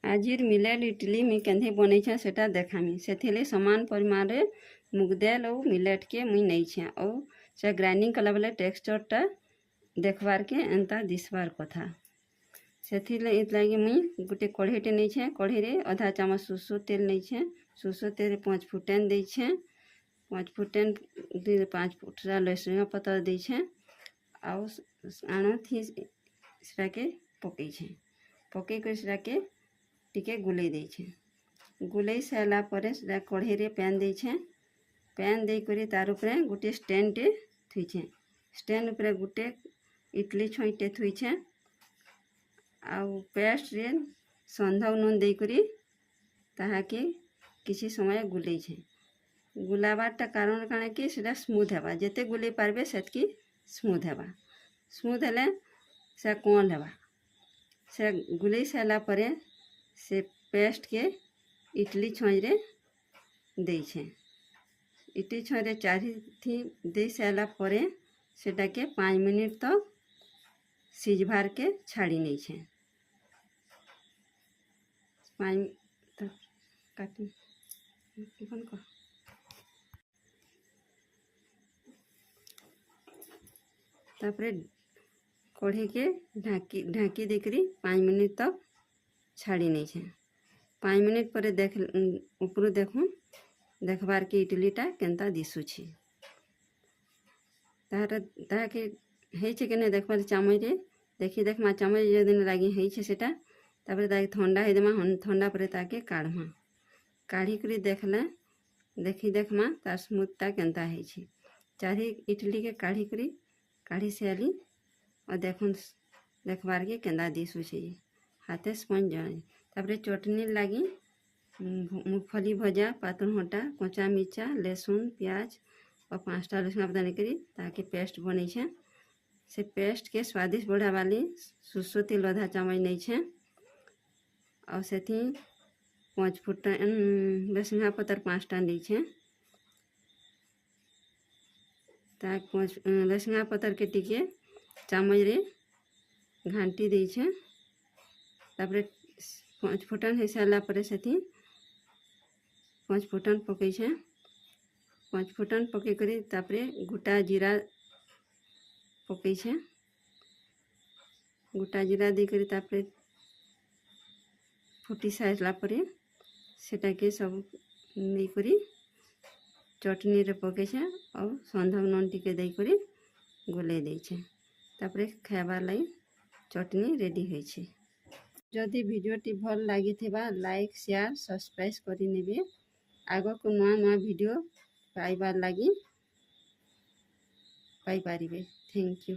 आजिर millet idli मुई केन्थे बनईछे सेटा देखामी। से समान परिमाण रे मुग दाल और मिलेट के मुई नईछे और से ग्राइंडिंग कला बेले टेक्सचरटा देखबार के एंता दिसबार कथा। से मुई गोटे कढ़ईटे नईछे। कढ़ई रे आधा चामच सुसो तेल नईछे। सुसो तेल 5 फुटेन देछे। 5 फुटेन 5 फुटरा लहसुन पतर देछे आउ आण थी सेटाके पकईछे। पकई कर सेटाके टिके गुलई देछे। गुलई सारा परे सेटा कढ़ई रे पैन देछे। पैन दे करी तार उपरे गोटे स्टैंड टे थुईछे। स्टैंड उपरे गोटे इडली छईटे थुईछे आउ पेस्ट रे संधा नून दे करी ताहाके किसी समय गुलईछे। गुलाबारटा कारण काना कि सेटा स्मूथ हेबा। जेते गुलई पारबे सेतकी स्मूथ हेबा। स्मूथ हेले से कोल हेबा। से गुलई सारा परे से पेस्ट के इडली छई रे देछे। इडली छई रे चारी थी दे सारा परे सेटा के 5 मिनट तक सिझबार के छाड़ी नईछे। 5 तक काटी बन कर तापरे कढ़ी के ढाकी देकरी 5 मिनट तक छाड़ी नईछे। 5 मिनट पर देख ऊपर देखूँ देखबार के इडलीटा केनता दिशुछि। ताके हेइछे केने देखबार चामच रे देखी देखमा चामच जदिन लागी हेइछे सेटा तापरे ताके ठंडा हे देमा। ठंडा पर ताके काढ़मा। काढ़ी करी देखी देखमा तार स्मूथटा केनता हेइछे। चारी इडली के काढ़ी सारी और देखबार के केनता दिशुछि। हाथे स्पंज जणे तापरे चटनी लागी मूंगफली भजा पातलघंटा कच्चा मिर्चा लहसुन प्याज और 5टा लहसुन पता करी ताकि पेस्ट बनईछे। से पेस्ट के स्वादिष्ट बढ़ा वाली सुसो तेल आधा चामच नईछे और सेथी 5 फुटन लहसुन पतर 5टा नईछे। ताक लहसुन पतर के टिके चामच रे घांटी देछे। तापरे 5 फुटन हो सारा पर से 5 फुटन पकईछे। 5 फुटन पकई करी तापरे गोटा जीरा पकईछे। गोटा जीरा दे करी तापरे फुटी सारा पर सेटा के सब दे करी चटनी रे पकईछे और संधा नून टिके दे करी गुलई देछे। तापरे खाइबार लाई चटनी रेडी होइछे। जदि भिडियोटी भल लागिथिबा लाइक शेयर सब्सक्राइब करि नेबे। आगको नुआ नुआ भिडियो पाइबार लागि पाइपारिबे। Thank you.